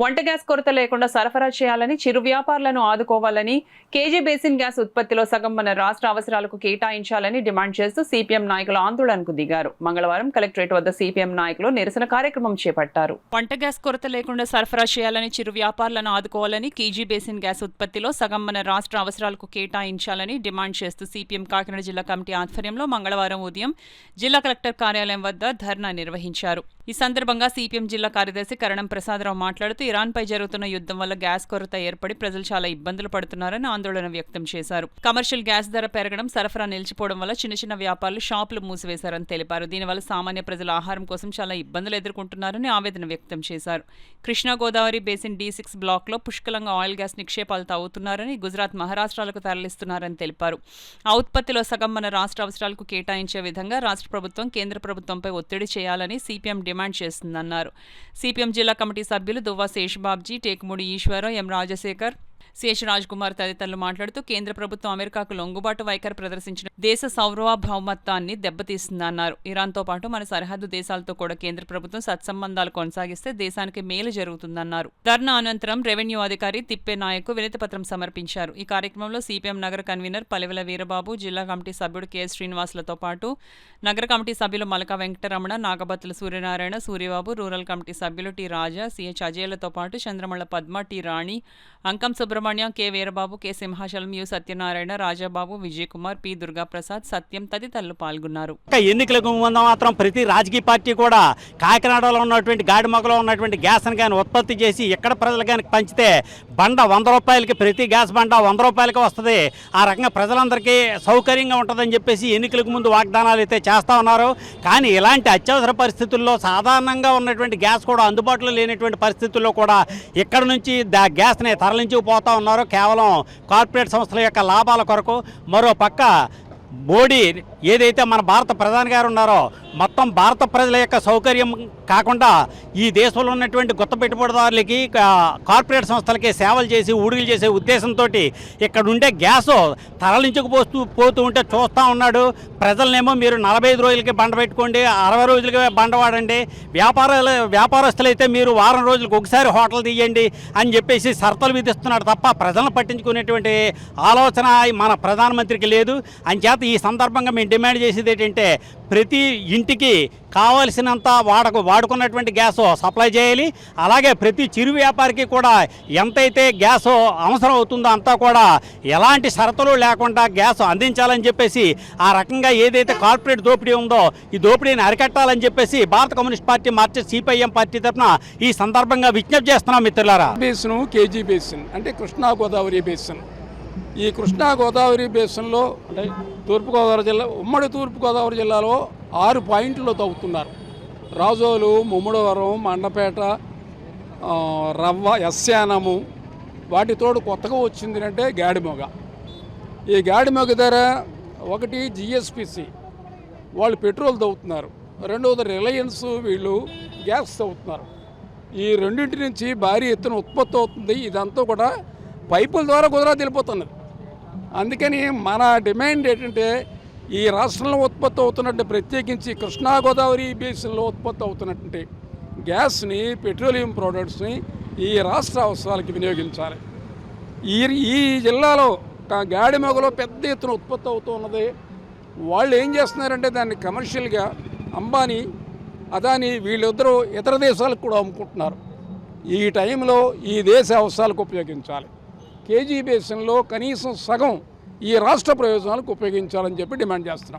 వంట గ్యాస్ కొరత లేకుండా సరఫరా చేయాలని, చిరు వ్యాపారులను ఆదుకోవాలని, కేజీ బేసిన్ గ్యాస్ ఉత్పత్తిలో సగం మన రాష్ట్ర అవసరాలకు కేటాయించాలని డిమాండ్ చేస్తూ సిపిఎం నాయకులు ఆందోళనకు దిగారు. మంగళవారం కలెక్టరేట్ వద్ద సిపిఎం నాయకులు నిరసన కార్యక్రమం చేపట్టారు. వంట గ్యాస్ కొరత లేకుండా సరఫరా చేయాలని, చిరు వ్యాపారులను ఆదుకోవాలని, కేజీ బేసిన్ గ్యాస్ ఉత్పత్తిలో సగం మన రాష్ట్ర అవసరాలకు కేటాయించాలని డిమాండ్ చేస్తూ సిపిఎం కాకినాడ జిల్లా కమిటీ ఆధ్వర్యంలో మంగళవారం ఉదయం జిల్లా కలెక్టర్ కార్యాలయం వద్ద ధర్నా నిర్వహించారు. ఈ సందర్భంగా సిపిఎం జిల్లా కార్యదర్శి కరణం ప్రసాదరావు మాట్లాడుతూ ఇరాన్పై జరుగుతున్న యుద్ధం వల్ల గ్యాస్ కొరత ఏర్పడి ప్రజలు చాలా ఇబ్బందులు పడుతున్నారని ఆందోళన వ్యక్తం చేశారు. కమర్షియల్ గ్యాస్ ధర పెరగడం, సరఫరా నిలిచిపోవడం వల్ల చిన్న వ్యాపారులు షాపులు మూసివేశారని తెలిపారు. దీనివల్ల సామాన్య ప్రజలు ఆహారం కోసం చాలా ఇబ్బందులు ఎదుర్కొంటున్నారని ఆవేదన వ్యక్తం చేశారు. కృష్ణా గోదావరి బేసిన్ D6 బ్లాక్లో పుష్కలంగా ఆయిల్ గ్యాస్ నిక్షేపాలు తవ్వుతున్నారని, గుజరాత్, మహారాష్ట్రాలకు తరలిస్తున్నారని తెలిపారు. ఆ ఉత్పత్తిలో సగం మన రాష్ట్ర అవసరాలకు కేటాయించే విధంగా రాష్ట్ర ప్రభుత్వం కేంద్ర ప్రభుత్వంపై ఒత్తిడి చేయాలని సిపిఎం డిమాండ్ చేస్తుందన్నారు. సిపిఎం జిల్లా కమిటీ సభ్యులు దువ్వా శేషబాబ్జీ, టేకుమూడి ఈశ్వరరావు, ఎం రాజశేఖర్, సిహెచ్ రాజ్ కుమార్ తదితరులు మాట్లాడుతూ కేంద్ర ప్రభుత్వం అమెరికాకు లొంగుబాటు వైఖరి ప్రదర్శించిన దేశ సార్వభౌమత్వాన్ని దెబ్బతీస్తుందన్నారు. ఇరాన్తో పాటు మన సరిహద్దు దేశాలతో కూడా కేంద్ర ప్రభుత్వం సత్సంబంధాలు కొనసాగిస్తే దేశానికి మేలు జరుగుతుందన్నారు. ధర్నా అనంతరం రెవెన్యూ అధికారి తిప్పే నాయక్ వినతిపత్రం సమర్పించారు. ఈ కార్యక్రమంలో సిపిఎం నగర కన్వీనర్ పలివెల వీరబాబు, జిల్లా కమిటీ సభ్యుడు కెఎస్ శ్రీనివాసులతో పాటు నగర కమిటీ సభ్యులు మలక వెంకటరమణ, నాగబత్తుల సూర్యనారాయణ, సూర్యబాబు, రూరల్ కమిటీ సభ్యులు టి రాజా, సిహెచ్ అజయ్లతో పాటు Chandramalla Padma, T Rani, Ankam Subrahmanyam, K Veerababu, K Simhachalam, U Satyanarayana, Rajababu, Vijayakumar, P Durgaprasad, Satyam తదితరులు పాల్గొన్నారు. ఎన్నికలకు ముందు మాత్రం ప్రతి రాజకీయ పార్టీ కూడా కాకినాడలో ఉన్నటువంటి గాడిమొగలో ఉన్నటువంటి గ్యాస్ కానీ ఉత్పత్తి చేసి ఎక్కడ ప్రజలు కానీ పంచితే బండ 100 రూపాయలకి, ప్రతి గ్యాస్ బండ 100 రూపాయలకి వస్తుంది. ఆ రకంగా ప్రజలందరికీ సౌకర్యంగా ఉంటుందని చెప్పేసి ఎన్నికలకు ముందు వాగ్దానాలు అయితే చేస్తూ ఉన్నారు. కానీ ఇలాంటి అత్యవసర పరిస్థితుల్లో సాధారణంగా ఉన్నటువంటి గ్యాస్ కూడా అందుబాటులో లేనటువంటి పరిస్థితుల్లో కూడా ఇక్కడ నుంచి గ్యాస్ని తరలించుకుపోతూ ఉన్నారు కేవలం కార్పొరేట్ సంస్థల యొక్క లాభాల కొరకు. మరో పక్క మోడీ ఏదైతే మన భారత ప్రధాని గారు ఉన్నారో మొత్తం భారత ప్రజల యొక్క సౌకర్యం కాకుండా ఈ దేశంలో ఉన్నటువంటి కొత్త పెట్టుబడిదారులకి, కార్పొరేట్ సంస్థలకి సేవలు చేసి ఊడిగలు చేసే ఉద్దేశంతో ఇక్కడ ఉండే గ్యాస్ పోతూ ఉంటే చూస్తూ ఉన్నాడు. ప్రజలనేమో మీరు 45 రోజులకి బండ పెట్టుకోండి, 60 రోజులకి బండ వాడండి, వ్యాపారస్తులైతే మీరు వారం రోజులకు ఒకసారి హోటల్ తీయండి అని చెప్పేసి షరతులు విధిస్తున్నాడు తప్ప ప్రజలను పట్టించుకునేటువంటి ఆలోచన మన ప్రధానమంత్రికి లేదు. అంచేత ఈ సందర్భంగా మేము డిమాండ్ చేసేది ఏంటంటే ప్రతి ఇంటికి కావలసినంత వాడుకున్నటువంటి గ్యాస్ సప్లై చేయాలి. అలాగే ప్రతి చిరు వ్యాపారికి కూడా ఎంతైతే గ్యాస్ అవసరం అవుతుందో అంతా కూడా ఎలాంటి షరతులు లేకుండా గ్యాస్ అందించాలని చెప్పేసి, ఆ రకంగా ఏదైతే కార్పొరేట్ దోపిడీ ఉందో ఈ దోపిడీని అరికట్టాలని చెప్పేసి భారత communist party Marxist CPIM party తరఫున ఈ సందర్భంగా విజ్ఞప్తి చేస్తున్నాం. మిత్రులారా, బేసిన్ కేజీ బేసిన్ అంటే కృష్ణా గోదావరి బేసిన్. ఈ కృష్ణా గోదావరి బేసిన్లో అంటే తూర్పుగోదావరి జిల్లా, ఉమ్మడి తూర్పుగోదావరి జిల్లాలో 6 పాయింట్లు తవ్వుతున్నారు. రాజోలు, ముమ్మడివరం, మండపేట, రవ్వ, ఎస్యానము, వాటితోడు కొత్తగా వచ్చింది అంటే గాడిమొగ. ఈ గాడిమొగ ధర ఒకటి జిఎస్పిసి వాళ్ళు పెట్రోల్ తవ్వుతున్నారు, రెండవది రిలయన్స్ వీళ్ళు గ్యాస్ తవ్వుతున్నారు. ఈ రెండింటి నుంచి భారీ ఎత్తున ఉత్పత్తి అవుతుంది. ఇదంతా కూడా పైపుల ద్వారా గుజరాత్ వెళ్ళిపోతున్నది. అందుకని మన డిమాండ్ ఏంటంటే ఈ రాష్ట్రంలో ఉత్పత్తి అవుతున్నట్టు, ప్రత్యేకించి కృష్ణా గోదావరి బేసిన్లో ఉత్పత్తి అవుతున్నటువంటి గ్యాస్ని, పెట్రోలియం ప్రోడక్ట్స్ని ఈ రాష్ట్ర అవసరాలకి వినియోగించాలి. ఈ జిల్లాలో గాడిమొగలో పెద్ద ఎత్తున ఉత్పత్తి అవుతూ ఉన్నది. వాళ్ళు ఏం చేస్తున్నారంటే దాన్ని కమర్షియల్గా అంబానీ, అదానీ వీళ్ళిద్దరూ ఇతర దేశాలకు కూడా అమ్ముకుంటున్నారు. ఈ టైంలో ఈ దేశ అవసరాలకు ఉపయోగించాలి. కేజీ బేసిన్లో కనీసం సగం ఈ రాష్ట్ర ప్రయోజనాలకు ఉపయోగించాలని చెప్పి డిమాండ్ చేస్తున్నాం.